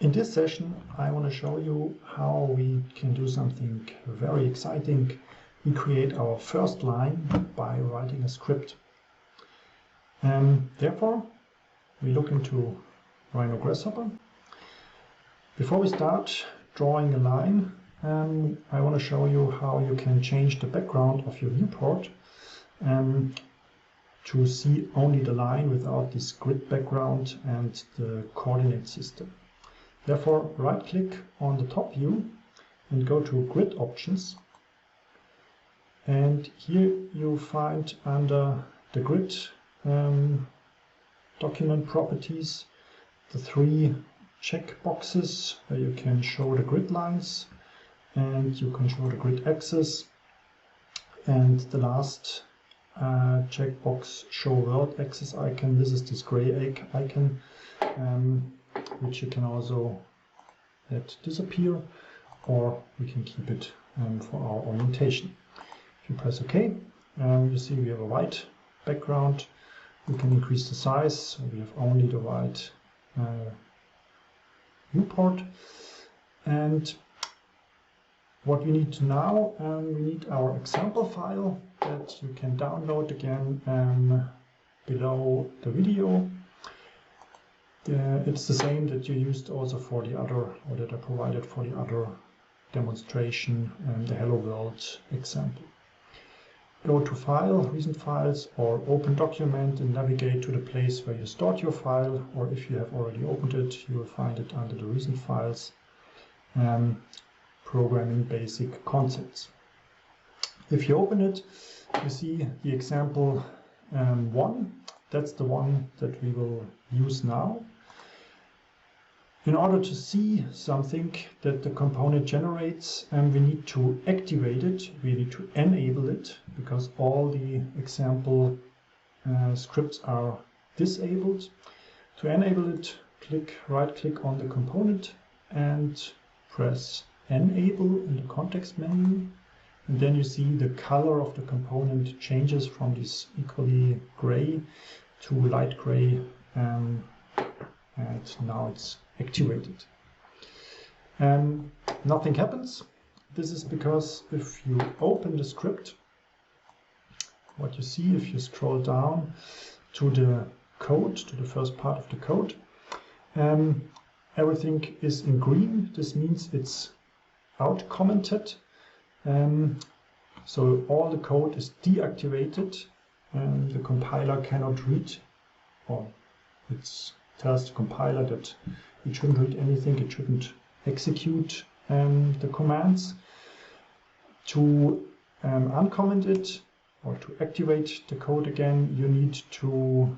In this session, I want to show you how we can do something very exciting. We create our first line by writing a script. Therefore, we look into Rhino Grasshopper. Before we start drawing a line, I want to show you how you can change the background of your viewport to see only the line without this grid background and the coordinate system. Therefore, right-click on the top view and go to Grid Options. And here you find under the Grid Document Properties the three check boxes where you can show the grid lines and you can show the grid axis. And the last checkbox, Show World Axis icon. This is this gray icon. Which you can also let disappear, or we can keep it for our orientation. If you press OK, you see we have a white background. We can increase the size, so we have only the white viewport. And what we need now, we need our example file that you can download again below the video. It's the same that you used also for the other, or that I provided for the other demonstration, the Hello World example. Go to File, Recent Files, or Open Document and navigate to the place where you stored your file, or if you have already opened it, you will find it under the Recent Files, Programming Basic Concepts. If you open it, you see the example 1. That's the one that we will use now. In order to see something that the component generates, we need to activate it, we need to enable it, because all the example scripts are disabled. To enable it, right-click on the component and press Enable in the context menu. And then you see the color of the component changes from this equally gray to light gray, and now it's activated. Nothing happens. This is because if you open the script, what you see if you scroll down to the code, to the first part of the code, everything is in green. This means it's out commented. So all the code is deactivated. The compiler cannot read, or it tells the compiler that it shouldn't read anything, it shouldn't execute the commands. To uncomment it, or to activate the code again, you need to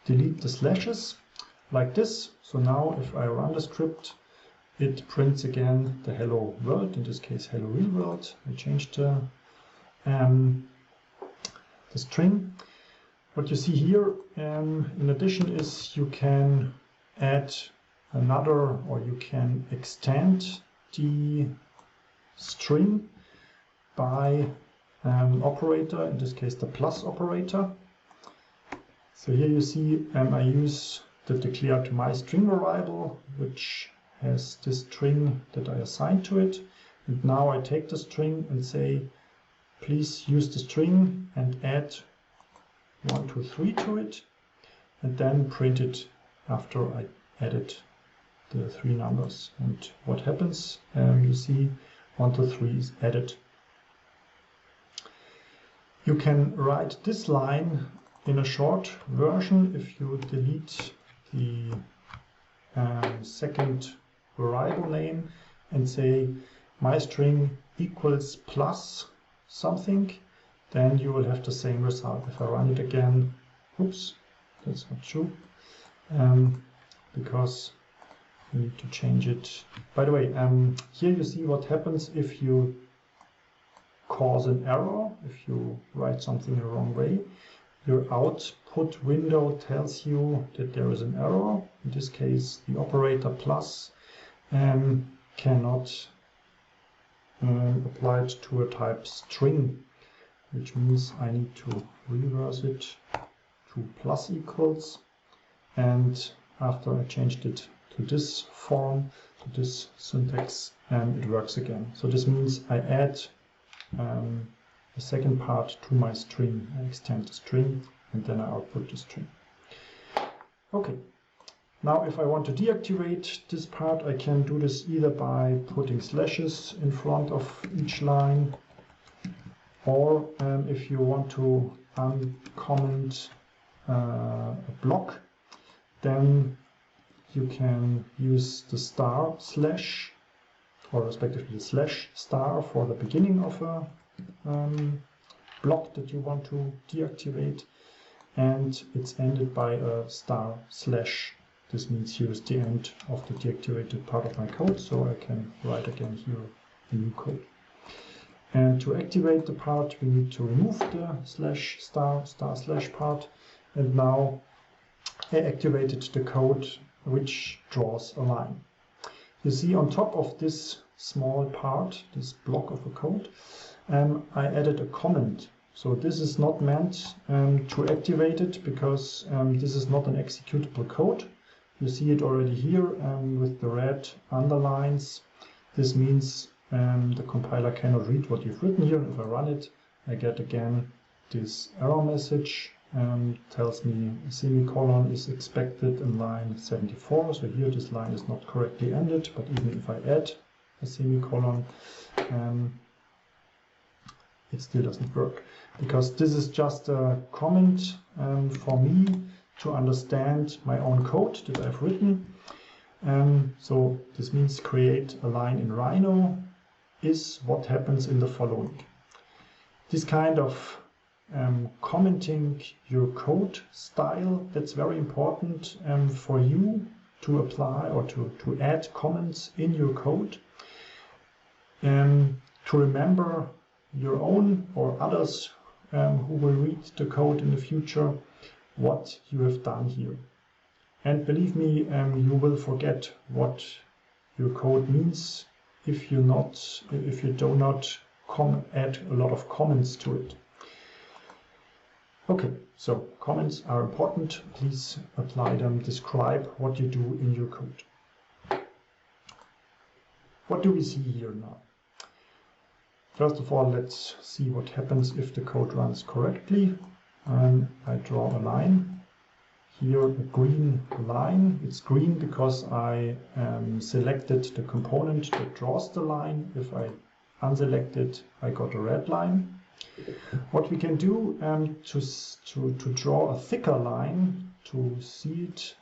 delete the slashes, like this. So now if I run the script, it prints again the hello world, in this case hello real world. I changed the string. What you see here in addition is you can add another, or you can extend the string by an operator, in this case the plus operator. So here you see I use the declare to my string variable, which has this string that I assigned to it. And now I take the string and say, please use the string and add 1, 2, 3 to it, and then print it after I added the 3 numbers. And what happens? You see 1, 2, 3 is added. You can write this line in a short version if you delete the second variable name and say my string equals plus something, then you will have the same result. If I run it again, oops, that's not true, because you need to change it. By the way, here you see what happens if you cause an error, if you write something the wrong way. Your output window tells you that there is an error. In this case, the operator plus cannot apply it to a type string, which means I need to reverse it to plus equals, and after I changed it to this form, to this syntax, and it works again. So this means I add the second part to my string. I extend the string and then I output the string. Okay. Now if I want to deactivate this part, I can do this either by putting slashes in front of each line, or if you want to uncomment a block, then you can use the star slash, or respectively the slash star for the beginning of a block that you want to deactivate, and it's ended by a star slash. This means here is the end of the deactivated part of my code, so I can write again here a new code. And to activate the part, we need to remove the slash star slash part, and now I activated the code which draws a line. You see on top of this small part, this block of a code, I added a comment. So this is not meant to activate it, because this is not an executable code. You see it already here with the red underlines. This means the compiler cannot read what you've written here. If I run it, I get again this error message. Tells me a semicolon is expected in line 74. So here this line is not correctly ended, but even if I add a semicolon, it still doesn't work, because this is just a comment for me to understand my own code that I've written. So this means create a line in Rhino is what happens in the following. This kind of commenting your code style, that's very important for you to apply or to add comments in your code, to remember your own or others who will read the code in the future what you have done here. And believe me, you will forget what your code means if you do not add a lot of comments to it. Okay, so comments are important. Please apply them. Describe what you do in your code. What do we see here now? First of all, let's see what happens if the code runs correctly. I draw a line. Here, a green line. It's green because I selected the component that draws the line. If I unselect it, I got a red line. What we can do to draw a thicker line, to see it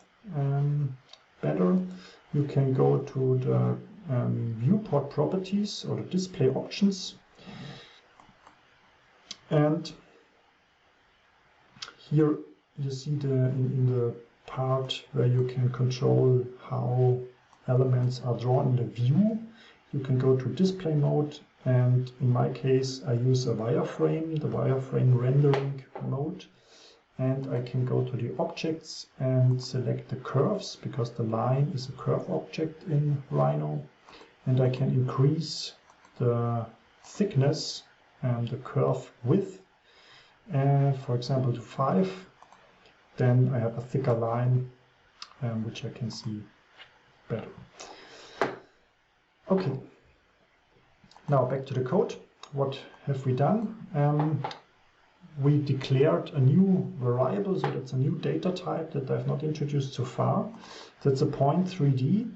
better, you can go to the viewport properties or the display options, and here you see in the part where you can control how elements are drawn in the view, you can go to display mode, and in my case I use a wireframe, the wireframe rendering mode, and I can go to the objects and select the curves, because the line is a curve object in Rhino, and I can increase the thickness and the curve width, for example to 5. Then I have a thicker line which I can see better. Okay, now back to the code. What have we done? We declared a new variable, so that's a new data type that I've not introduced so far. That's a point3D.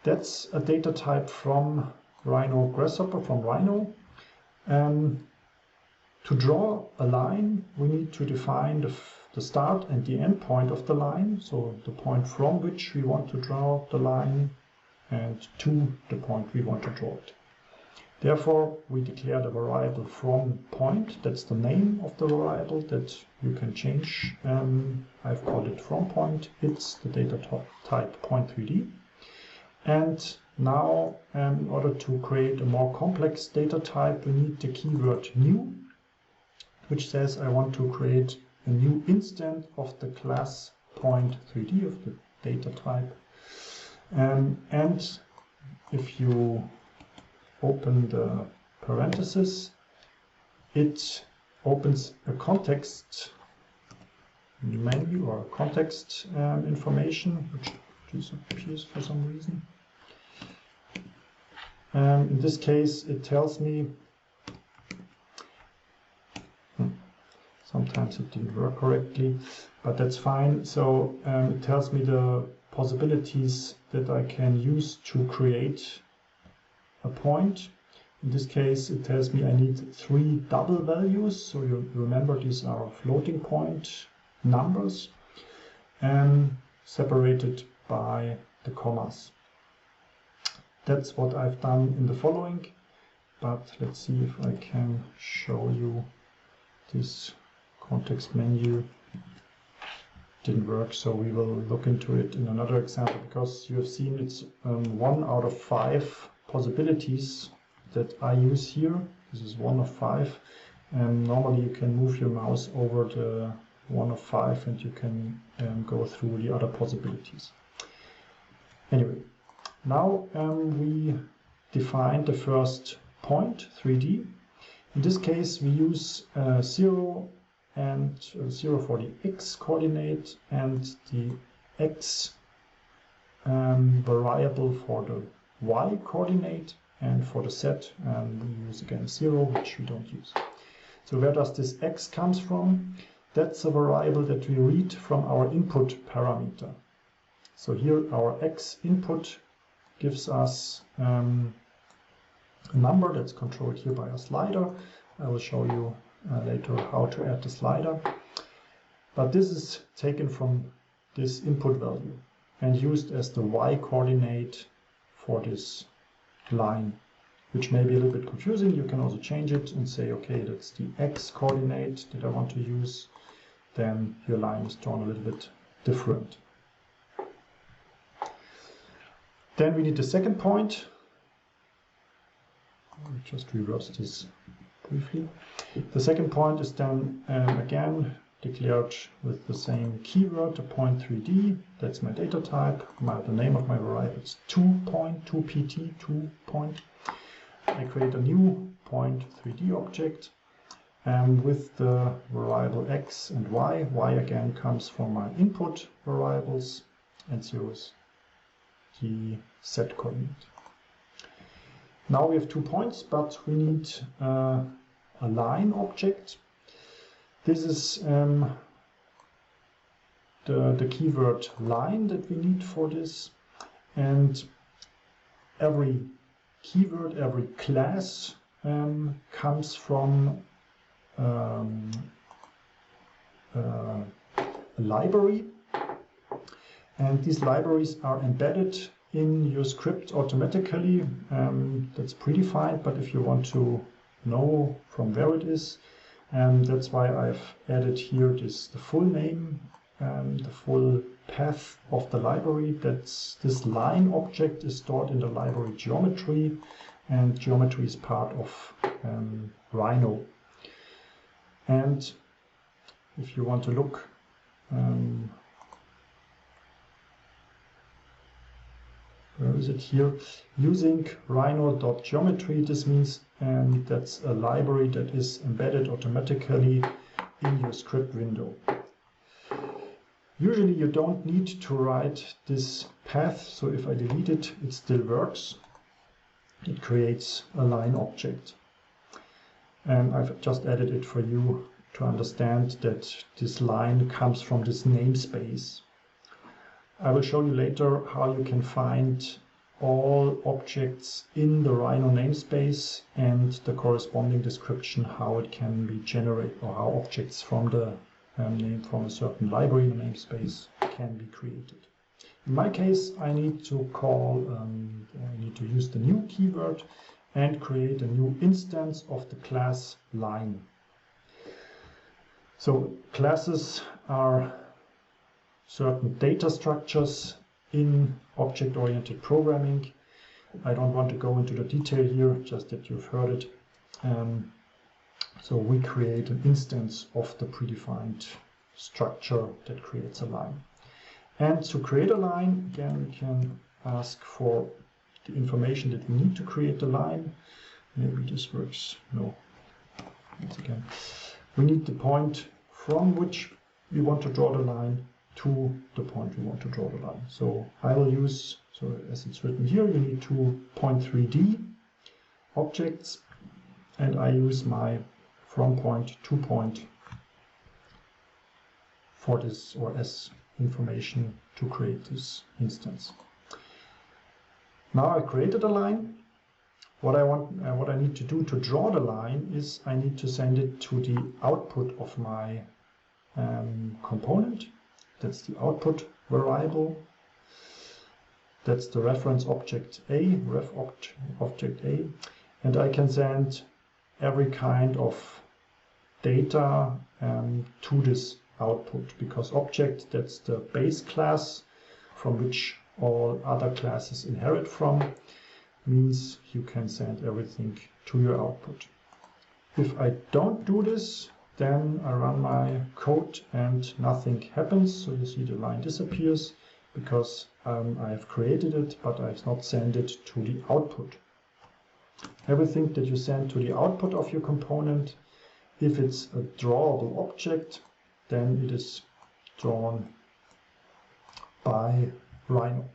That's a data type from Rhino Grasshopper, from Rhino. To draw a line, we need to define the start and the end point of the line, so the point from which we want to draw the line and to the point we want to draw it. Therefore, we declared a variable from point. That's the name of the variable that you can change. I've called it from point. It's the data type point3D. And now, in order to create a more complex data type, we need the keyword new, which says I want to create a new instance of the class point3D, of the data type. And if you open the parenthesis, it opens a context menu or context information, which disappears for some reason. In this case, it tells me, sometimes it didn't work correctly, but that's fine. So it tells me the possibilities that I can use to create a point. In this case, it tells me I need 3 double values. So you remember these are floating point numbers separated by the commas. That's what I've done in the following, but let's see if I can show you this context menu. Didn't work, so we will look into it in another example, because you have seen it's 1 out of 5 possibilities that I use here. This is 1 of 5, and normally you can move your mouse over the 1 of 5 and you can go through the other possibilities. Anyway, now we define the first point, 3D. In this case, we use 0 and 0 for the x coordinate and the x variable for the y coordinate, and for the z we use again 0, which we don't use. So where does this x comes from? That's a variable that we read from our input parameter. So here our x input gives us a number that's controlled here by a slider. I will show you later how to add the slider. But this is taken from this input value and used as the y coordinate for this line, which may be a little bit confusing. You can also change it and say, okay, that's the x coordinate that I want to use. Then your line is drawn a little bit different. Then we need the second point. I'll just reverse this briefly. The second point is then again declared with the same keyword, the point 3D. That's my data type. The name of my variable is 2point, 2pt, 2point. I create a new point 3D object with the variable x and y. Y again comes from my input variables, and 0 is the z coordinate. Now we have 2 points, but we need a line object. This is the keyword line that we need for this, and every keyword, every class comes from a library, and these libraries are embedded in your script automatically. That's predefined, but if you want to know from where it is, that's why I've added here the full name, the full path of the library. That's this line object is stored in the library geometry, and geometry is part of Rhino. And if you want to look where is it here? Using rhino.geometry, this means that's a library that is embedded automatically in your script window. Usually you don't need to write this path, so if I delete it, it still works. It creates a line object. And I've just added it for you to understand that this line comes from this namespace. I will show you later how you can find all objects in the Rhino namespace and the corresponding description, how it can be generated, or how objects from the name from a certain library in the namespace can be created. In my case, I need to use the new keyword and create a new instance of the class line. So classes are certain data structures in object-oriented programming. I don't want to go into the detail here, just that you've heard it. So we create an instance of the predefined structure that creates a line. And to create a line, again, we can ask for the information that we need to create the line. Maybe this works. No. Once again, we need the point from which we want to draw the line to the point we want to draw the line. So I will use, so as it's written here, you need two 0.3D objects, and I use my from point to point for this, or as information to create this instance. Now I created a line. What I need to do to draw the line is I need to send it to the output of my component. That's the output variable. That's the reference object A, object A, and I can send every kind of data to this output, because object, that's the base class from which all other classes inherit from, means you can send everything to your output. If I don't do this, then I run my code and nothing happens. So you see the line disappears because I have created it, but I have not sent it to the output. Everything that you send to the output of your component, if it's a drawable object, then it is drawn by Rhino.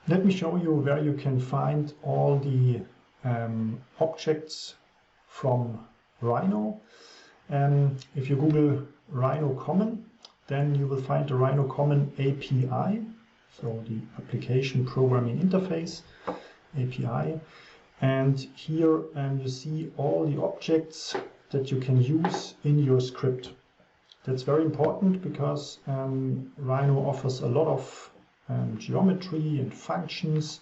Let me show you where you can find all the objects from Rhino. If you Google Rhino Common, then you will find the Rhino Common API, so the Application Programming Interface API. And here you see all the objects that you can use in your script. That's very important because Rhino offers a lot of geometry and functions,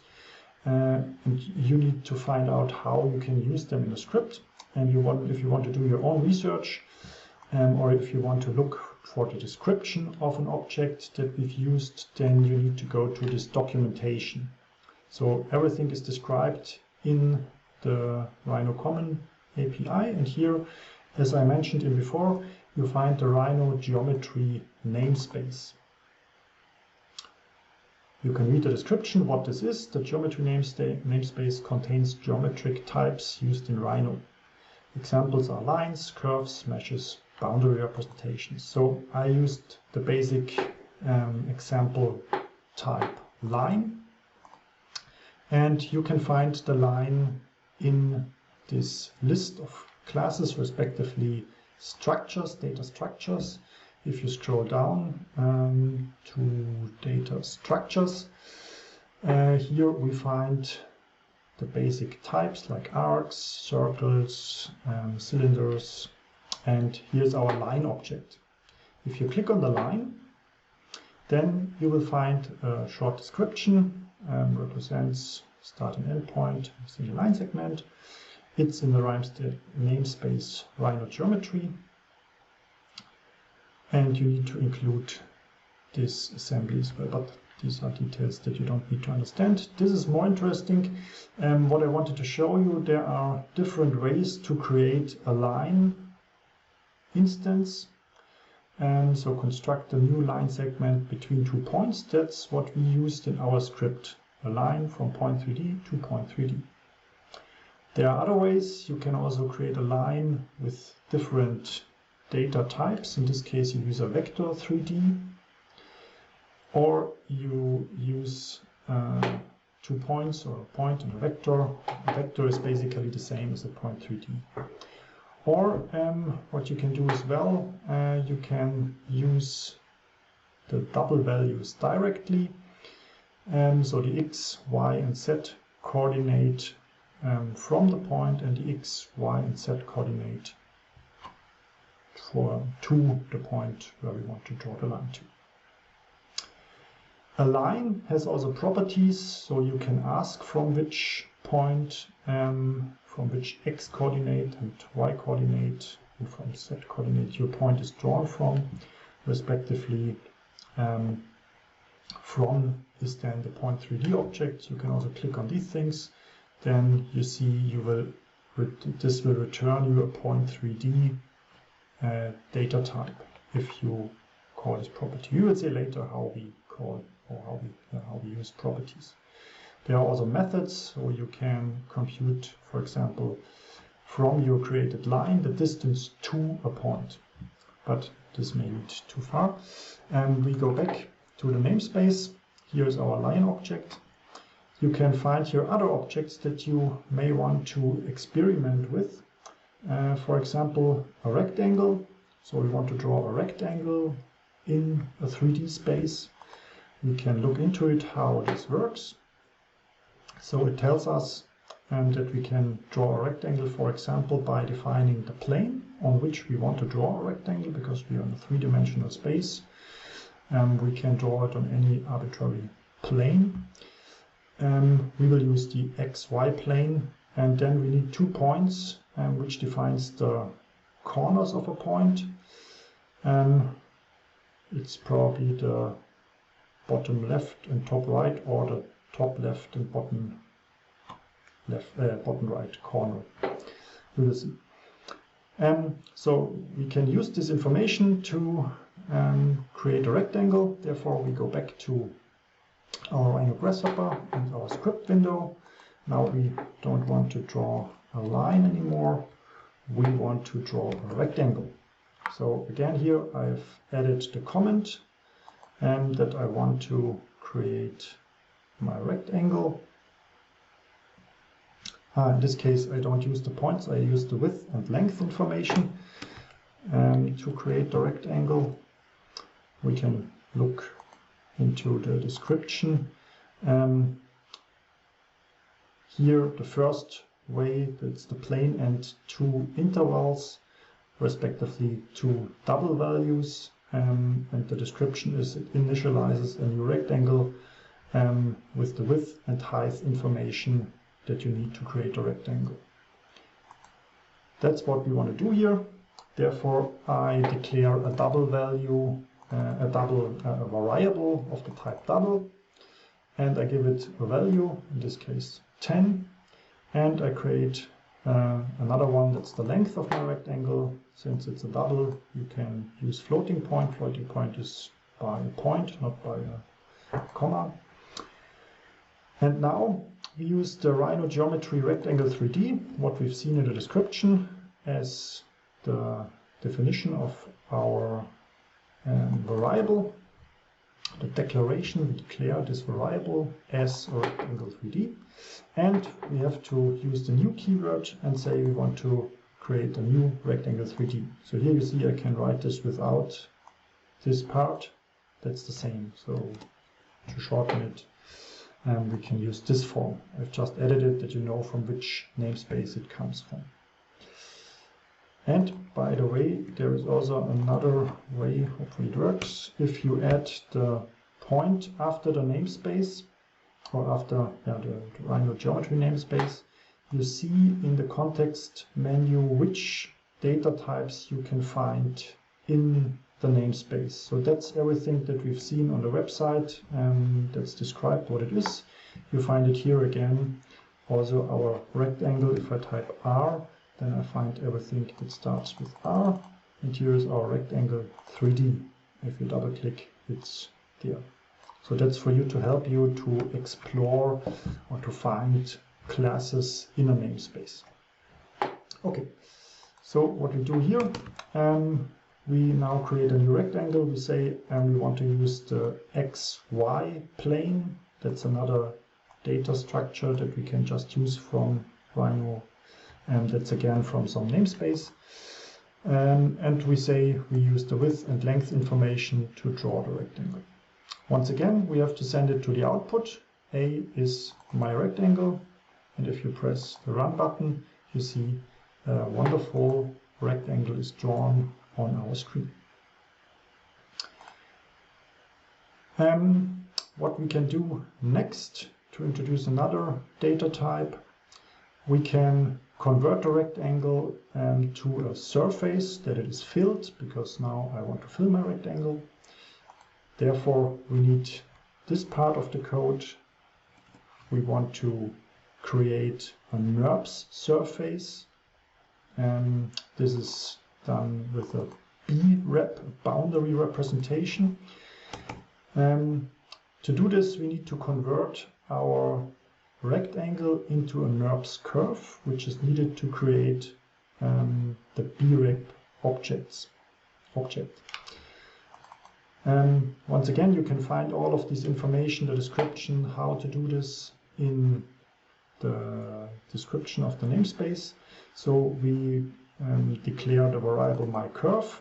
and you need to find out how you can use them in a script. And if you want to do your own research, or if you want to look for the description of an object that we've used, then you need to go to this documentation. So everything is described in the Rhino Common API, and here, as I mentioned before, you find the Rhino geometry namespace. You can read the description, what this is. The geometry namespace contains geometric types used in Rhino. Examples are lines, curves, meshes, boundary representations. So I used the basic example type line. And you can find the line in this list of classes, respectively structures, data structures. If you scroll down to data structures, here we find the basic types like arcs, circles, cylinders, and here's our line object. If you click on the line, then you will find a short description, represents start and end point, single line segment. It's in the namespace Rhino geometry. And you need to include this assembly as well, but these are details that you don't need to understand. This is more interesting. What I wanted to show you, there are different ways to create a line instance. So construct a new line segment between 2 points. That's what we used in our script, a line from point 3D to point 3D. There are other ways. You can also create a line with different data types. In this case, you use a vector 3D, or you use 2 points, or a point and a vector. A vector is basically the same as a point 3D. Or what you can do as well, you can use the double values directly. So the x, y, and z coordinate from the point, and the x, y, and z coordinate to the point where we want to draw the line to. A line has also properties, so you can ask from which point, from which x coordinate and y coordinate and from z coordinate your point is drawn from, respectively. From is then the point 3D object. You can also click on these things. Then you see this will return you a point 3D data type if you call this property. We will see later how we call or how we use properties. There are also methods, so you can compute, for example, from your created line the distance to a point. But this may lead too far. And we go back to the namespace. Here is our line object. You can find here other objects that you may want to experiment with. For example, a rectangle. So we want to draw a rectangle in a 3D space. We can look into it, how this works. So it tells us that we can draw a rectangle, for example, by defining the plane on which we want to draw a rectangle, because we are in a three-dimensional space. We can draw it on any arbitrary plane. We will use the XY plane, and then we need 2 points, which defines the corners of a point. It's probably the bottom left and top right, or the top left and bottom right corner. We will see. So we can use this information to create a rectangle. Therefore, we go back to our Rhino grasshopper and our script window. Now we don't want to draw a line anymore. We want to draw a rectangle. So again, here I've added the comment that I want to create my rectangle. In this case, I don't use the points, I use the width and length information to create the rectangle. We can look into the description. Here, the first way, that's the plane and 2 intervals, respectively 2 double values. And the description is it initializes a new rectangle with the width and height information that you need to create a rectangle. That's what we want to do here. Therefore, I declare a double value, a variable of the type double, and I give it a value, in this case 10, and I create another one that's the length of my rectangle. Since it's a double, you can use floating point. Floating point is by a point, not by a comma. And now we use the Rhino geometry rectangle 3D, what we've seen in the description, as the definition of our variable. The declaration, we declare this variable as a rectangle 3D. And we have to use the new keyword and say we want to create a new rectangle 3D. So here you see I can write this without this part. That's the same. So to shorten it, we can use this form. I've just edited that you know from which namespace it comes from. And by the way, there is also another way, hopefully it works. If you add the point after the namespace, or after the Rhino geometry namespace, you see in the context menu which data types you can find in the namespace. So that's everything that we've seen on the website, that's described what it is. You find it here again. Also our rectangle, if I type R, then I find everything that starts with R. And here is our rectangle 3D. If you double click, it's there. So that's for you to help you to explore or to find classes in a namespace. Okay, so what we do here, we now create a new rectangle. We say we want to use the XY plane. That's another data structure that we can just use from Rhino. And that's again from some namespace. And we say we use the width and length information to draw the rectangle. Once again, we have to send it to the output. A is my rectangle. And if you press the run button, you see a wonderful rectangle is drawn on our screen. What we can do next to introduce another data type, we can convert the rectangle to a surface that it is filled, because now I want to fill my rectangle. Therefore, we need this part of the code. We want to create a aNURBS surface. This is done with a B-rep, boundary representation. To do this, we need to convert our rectangle into a NURBS curve, which is needed to create the BREP object. Once again, you can find all of this information, the description, how to do this in the description of the namespace. So we declare the variable myCurve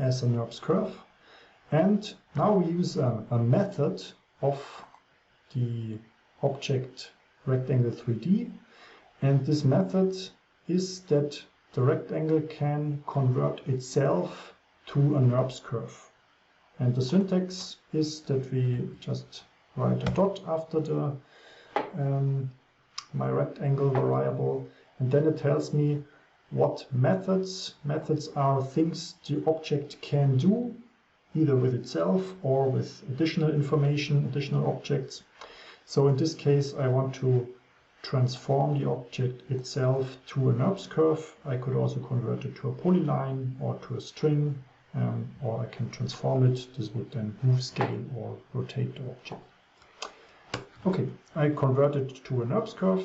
as a NURBS curve. And now we use a method of the object rectangle 3D. And this method is that the rectangle can convert itself to a NURBS curve. And the syntax is that we just write a dot after the my rectangle variable, and then it tells me what methods. Methods are things the object can do, either with itself or with additional information, additional objects. So in this case, I want to transform the object itself to a NURBS curve. I could also convert it to a polyline or to a string, or I can transform it. This would then move, scale, or rotate the object. Okay, I converted it to a NURBS curve,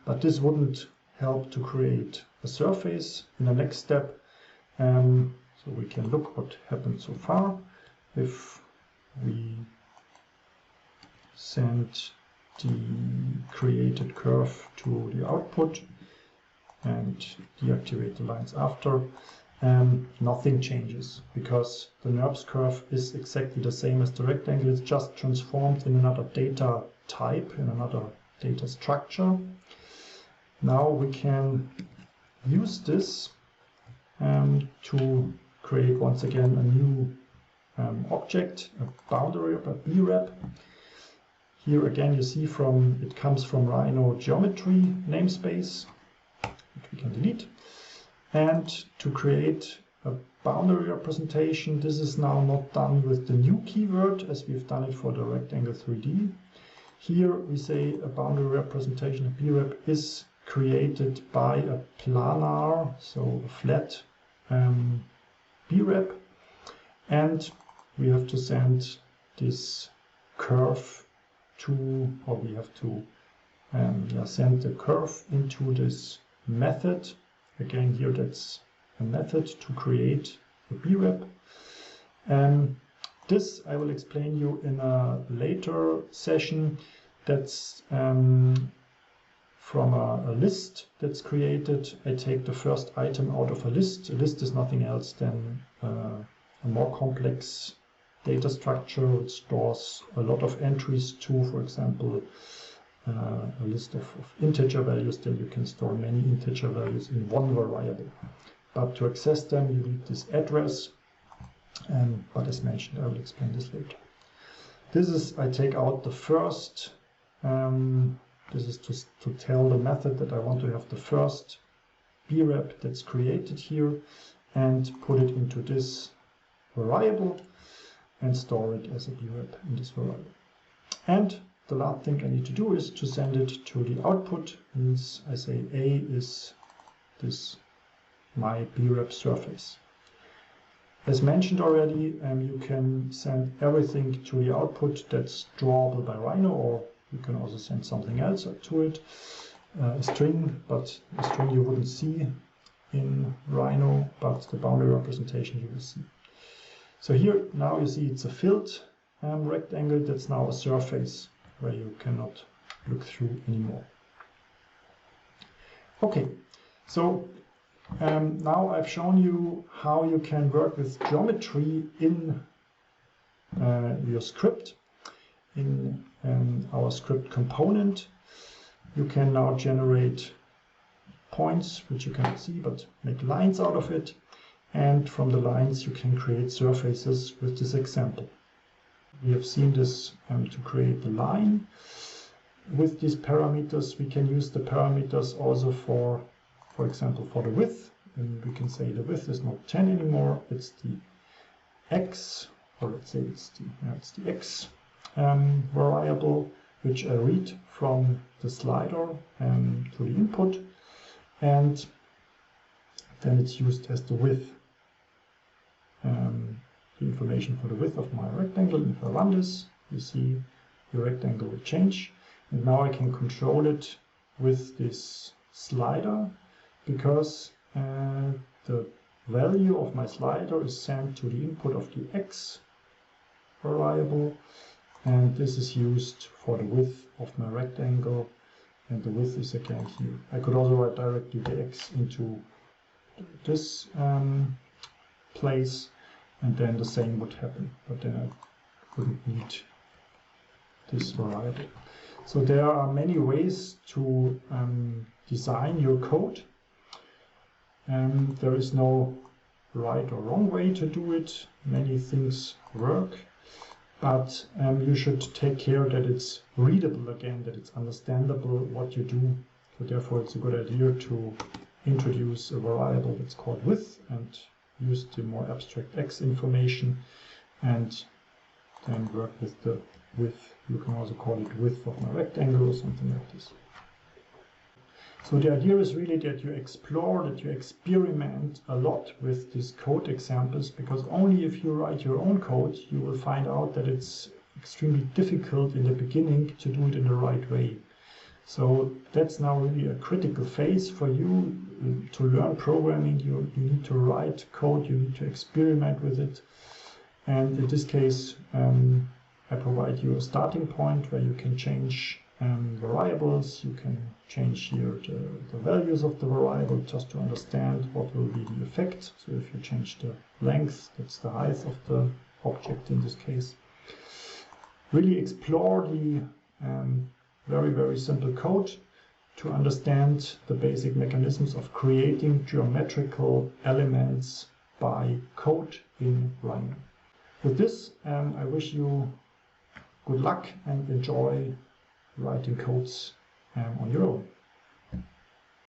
but this wouldn't help to create a surface in the next step. So we can look what happened so far. If we send the created curve to the output and deactivate the lines after, nothing changes, because the NURBS curve is exactly the same as the rectangle. It's just transformed in another data type, in another data structure. Now we can use this to create once again a new object, a boundary, a BREP. Here again you see it comes from Rhino geometry namespace, which we can delete. And to create a boundary representation, this is now not done with the new keyword as we've done it for the rectangle 3D. Here we say a boundary representation, a BREP, is created by a planar, so a flat BREP, and we have to send this curve to, or we have to send the curve into this method. Again, here that's a method to create a BREP. This I will explain you in a later session. That's from a list that's created. I take the first item out of a list. A list is nothing else than a more complex data structure. It stores a lot of entries to, for example, a list of integer values. Then you can store many integer values in one variable. But to access them, you need this address. But as mentioned, I will explain this later. This is, I take out the first, this is to tell the method that I want to have the first BREP that's created here and put it into this variable and store it as a BREP in this variable. And the last thing I need to do is to send it to the output. Means I say A is this my BREP surface. As mentioned already, you can send everything to the output that's drawable by Rhino, or you can also send something else to it, a string, but a string you wouldn't see in Rhino, but the boundary representation you will see. So here now you see it's a filled rectangle that's now a surface where you cannot look through anymore. Okay, so now I've shown you how you can work with geometry in your script. In our script component, you can now generate points, which you cannot see, but make lines out of it. And from the lines, you can create surfaces with this example. We have seen this to create the line. With these parameters, we can use the parameters also for example, for the width. And we can say the width is not 10 anymore, it's the x, or let's say it's the x variable, which I read from the slider to the input, and then it's used as the width, the information for the width of my rectangle. If I run this, you see the rectangle will change. And now I can control it with this slider, because the value of my slider is sent to the input of the x variable, and this is used for the width of my rectangle, and the width is again here. I could also write directly the x into this place, and then the same would happen, but then I wouldn't need this variable. So there are many ways to design your code. There is no right or wrong way to do it. Many things work, but you should take care that it's readable again, that it's understandable what you do. So therefore it's a good idea to introduce a variable that's called width and use the more abstract x information, and then work with the width. You can also call it width of my rectangle or something like this. So the idea is really that you explore, that you experiment a lot with these code examples, because only if you write your own code, you will find out that it's extremely difficult in the beginning to do it in the right way. So that's now really a critical phase for you to learn programming. You need to write code, you need to experiment with it. And in this case, I provide you a starting point where you can change variables. You can change here the values of the variable just to understand what will be the effect. So if you change the length, that's the height of the object in this case. Really explore the very, very simple code to understand the basic mechanisms of creating geometrical elements by code in Rhino. With this, I wish you good luck and enjoy writing codes on your own.